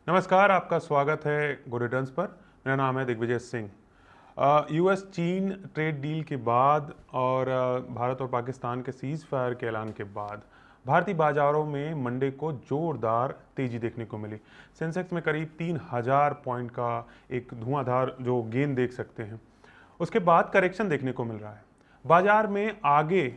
नमस्कार, आपका स्वागत है गो रिटर्न्स पर। मेरा नाम है दिग्विजय सिंह। यूएस चीन ट्रेड डील के बाद और भारत और पाकिस्तान के सीज फायर के ऐलान के बाद भारतीय बाजारों में मंडे को जोरदार तेजी देखने को मिली। सेंसेक्स में करीब 3,000 पॉइंट का एक धुआंधार जो गेन देख सकते हैं। उसके बाद करेक्शन देखने को मिल रहा है। बाजार में आगे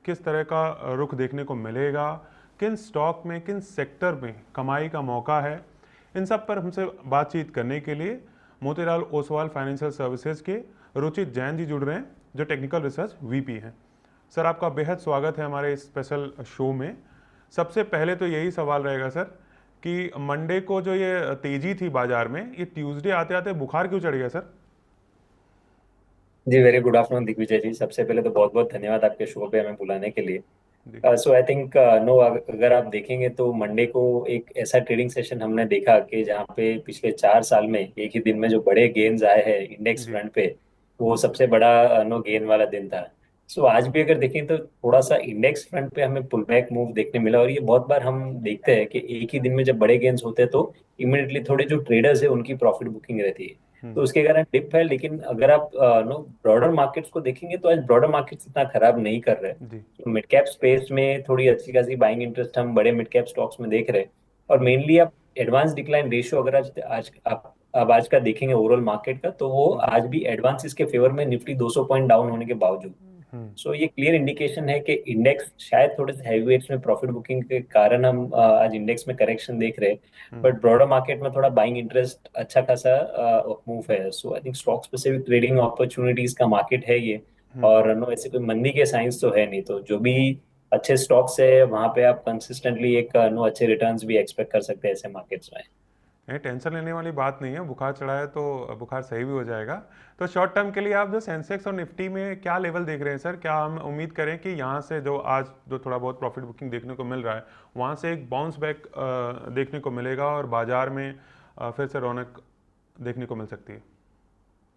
किस तरह का रुख देखने को मिलेगा, किन स्टॉक में, किन सेक्टर में कमाई का मौका है, इन सब पर हमसे बातचीत करने के लिए मोतीलाल ओसवाल फाइनेंशियल सर्विसेज के रुचित जैन जी जुड़ रहे हैं, जो टेक्निकल रिसर्च वीपी हैं। सर, आपका बेहद स्वागत है हमारे इस स्पेशल शो में। सबसे पहले तो यही सवाल रहेगा सर कि मंडे को जो ये तेजी थी बाजार में, ये ट्यूसडे आते आते बुखार क्यों चढ़ गया सर? जी, वेरी गुड आफ्टरनून दिग्विजय जी। सबसे पहले तो बहुत बहुत धन्यवाद आपके शो पे हमें बुलाने के लिए। जी सो आई थिंक नो, अगर आप देखेंगे तो मंडे को एक ऐसा ट्रेडिंग सेशन हमने देखा कि जहाँ पे पिछले 4 साल में एक ही दिन में जो बड़े गेन्स आए हैं इंडेक्स जी फ्रंट पे, वो सबसे बड़ा नो गेन वाला दिन था। सो आज भी अगर देखें तो थोड़ा सा इंडेक्स फ्रंट पे हमें पुल बैक मूव देखने मिला, और ये बहुत बार हम देखते हैं कि एक ही दिन में जब बड़े गेन्स होते हैं तो इमिडिएटली थोड़े जो ट्रेडर्स है उनकी प्रॉफिट बुकिंग रहती है, तो उसके कारण डिप है। लेकिन अगर आप नो ब्रॉडर मार्केट्स को देखेंगे तो आज ब्रॉडर मार्केट्स इतना खराब नहीं कर रहे। जी तो मिड कैप स्पेस में थोड़ी अच्छी खासी बाइंग इंटरेस्ट हम बड़े मिड कैप स्टॉक्स में देख रहे हैं। और मेनली आप एडवांस डिक्लाइन रेशियो अगर आज आज आप अब आज का देखेंगे ओवरऑल मार्केट का, तो वो जी आज भी एडवांसेस के फेवर में, निफ्टी 200 पॉइंट डाउन होने के बावजूद। हम्म सो ये क्लियर इंडिकेशन है कि इंडेक्स शायद थोड़े से हैवीवेट्स में प्रॉफिट बुकिंग के कारण हम आज इंडेक्स में करेक्शन देख रहे हैं। हम्म बट ब्रॉडर मार्केट में थोड़ा बाइंग इंटरेस्ट अच्छा खासा मूव है। So I think stock specific trading opportunities का मार्केट है ये। हम्म और नो ऐसे कोई मंदी के साइंस तो है नहीं, तो जो भी अच्छे स्टॉक्स है वहां पे आप कंसिस्टेंटली एक नो अच्छे रिटर्न्स भी एक्सपेक्ट कर सकते हैं ऐसे मार्केट्स में। नहीं, टेंशन लेने वाली बात नहीं है। बुखार चढ़ा है तो बुखार सही भी हो जाएगा। तो शॉर्ट टर्म के लिए आप जो सेंसेक्स और निफ्टी में क्या लेवल देख रहे हैं सर? क्या हम उम्मीद करें कि यहाँ से जो आज जो थोड़ा बहुत प्रॉफिट बुकिंग देखने को मिल रहा है, वहाँ से एक बाउंस बैक देखने को मिलेगा और बाजार में फिर से रौनक देखने को मिल सकती है?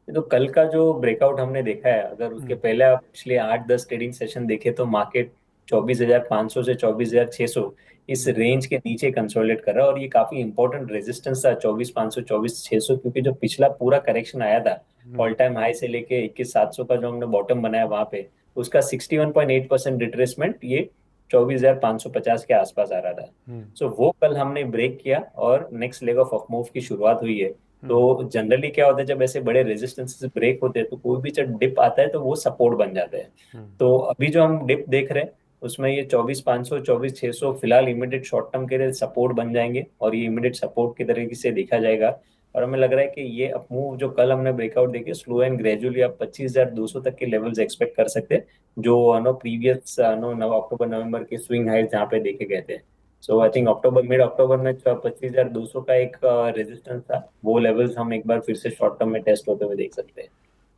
तो कल का जो ब्रेकआउट हमने देखा है, अगर उसके हम्म पहले आप पिछले 8-10 ट्रेडिंग सेशन देखे तो मार्केट 24,500 से 24,600 इस जी रेंज के नीचे कंसोलिडेट कर रहा है। और ये काफी इंपॉर्टेंट रेजिस्टेंस था 24,500 24,600, क्योंकि जो पिछला पूरा करेक्शन आया था ऑल हम्म टाइम हाई से लेके 21,700 का जो हमने बॉटम बनाया वहां पे, उसका 61.8% रिट्रेसमेंट ये 24,550 के आसपास आ रहा था। हम्म सो वो कल हमने ब्रेक किया और नेक्स्ट लेग ऑफ मूव की शुरुआत हुई है। हम्म तो जनरली क्या होता है, जब ऐसे बड़े रेजिस्टेंसेस ब्रेक होते हैं तो कोई भी जब डिप आता है तो वो सपोर्ट बन जाते हैं। हम्म तो अभी जो हम डिप देख रहे हैं उसमें ये 24,500 24,600 फिलहाल इमीडिएट शॉर्ट टर्म के लिए सपोर्ट बन जाएंगे, और ये इमीडिएट सपोर्ट की तरीके से देखा जाएगा। और हमें लग रहा है कि ये अप मूव जो कल हमने ब्रेकआउट देखे, स्लो एंड ग्रेजुअली आप 25,200 तक के लेवल्स एक्सपेक्ट कर सकते हैं, जो नो प्रीवियस नो नव अक्टूबर नवंबर के स्विंग हाइज जहाँ पे देखे गए थे। सो आई थिंक अच्छा। अक्टूबर मिड अक्टूबर में 25,200 का एक रेजिस्टेंस था, वो लेवल्स हम एक बार फिर से शॉर्ट टर्म में टेस्ट होते हुए देख सकते हैं।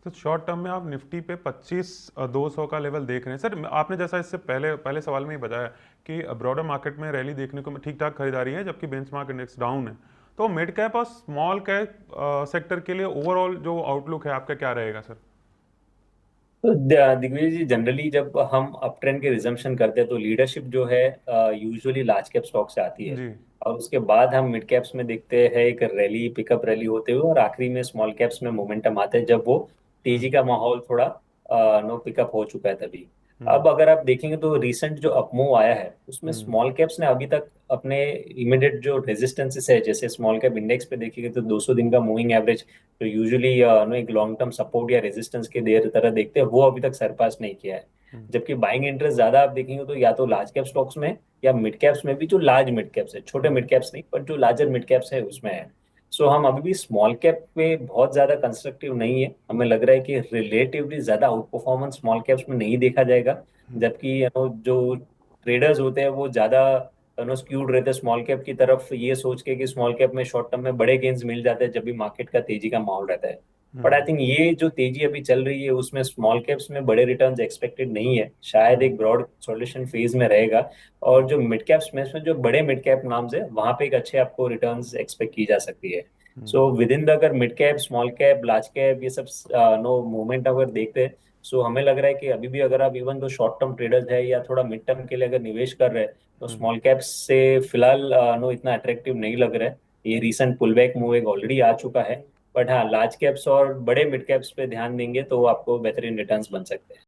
तो शॉर्ट टर्म में आप निफ्टी पे 25,200 का लेवल देख रहे हैं सर? आपने जैसा इससे पहले पहले सवाल में ही बताया कि ब्रॉडर मार्केट में रैली देखने को ठीक ठाक खरीदारी है, जबकि बेंचमार्क इंडेक्स डाउन है। तो मिड कैप और स्मॉल कैप सेक्टर के लिए ओवरऑल जो आउटलुक है आपका क्या रहेगा सर? तो दिग्विजय जी, जनरली जब हम अप ट्रेंड के रिजम्पशन करते हैं तो लीडरशिप जो है यूजुअली लार्ज कैप स्टॉक से आती है। जी और उसके बाद हम मिड कैप्स में देखते हैं एक रैली, पिकअप रैली होते हुए, और आखिरी में स्मॉल कैप्स में मोमेंटम आता है जब वो हम्म तेजी का माहौल थोड़ा नो पिकअप हो चुका है तभी। हम्म अब अगर आप देखेंगे तो रिसेंट जो अपमूव आया है उसमें हम्म स्मॉल कैप्स ने अभी तक अपने इमिडिएट जो रेजिस्टेंसेस है, जैसे स्मॉल कैप इंडेक्स पे देखेंगे तो 200 दिन का मूविंग एवरेज, तो यूजुअली नो एक लॉन्ग टर्म सपोर्ट या रेजिस्टेंस के देर तरह देखते हैं, वो अभी तक सरपास नहीं किया है। हम्म जबकि बाइंग इंटरेस्ट ज्यादा आप देखेंगे तो या तो लार्ज कैप स्टॉक्स में या मिड कैप्स में भी, जो लार्ज मिड कैप्स है, छोटे हम्म मिड कैप्स नहीं पर जो लार्जर मिड कैप्स है उसमें है। सो हम अभी भी स्मॉल कैप पे बहुत ज्यादा कंस्ट्रक्टिव नहीं है। हमें लग रहा है कि रिलेटिवली ज्यादा आउट परफॉर्मेंस स्मॉल कैप्स में नहीं देखा जाएगा। जबकि जो ट्रेडर्स होते हैं वो ज्यादा स्क्यूड रहते हैं स्मॉल कैप की तरफ, ये सोच के कि स्मॉल कैप में शॉर्ट टर्म में बड़े गेन्स मिल जाते हैं जब भी मार्केट का तेजी का माहौल रहता है। बट आई हम्म थिंक ये जो तेजी अभी चल रही है उसमें स्मॉल कैप्स में बड़े रिटर्न्स एक्सपेक्टेड नहीं है, शायद हम्म एक ब्रॉड सॉल्यूशन फेज में रहेगा। और जो मिड कैप्स में जो बड़े मिड कैप नाम्स है वहां पे एक अच्छे आपको रिटर्न्स एक्सपेक्ट की जा सकती है। हम्म सो विद इन द अगर mid cap small cap large cap ये सब नो मूवमेंट अगर देखते हैं, सो हमें लग रहा है कि अभी भी अगर आप even though short term traders है या थोड़ा मिड टर्म के लिए अगर निवेश कर रहे हैं तो हम्म स्मॉल कैप्स से फिलहाल नो इतना अट्रैक्टिव नहीं लग रहा है। ये रीसेंट पुल बैक मूव एक ऑलरेडी आ चुका है। बट हाँ, लार्ज कैप्स और बड़े मिड कैप्स पे ध्यान देंगे तो आपको बेहतरीन रिटर्न्स बन सकते हैं।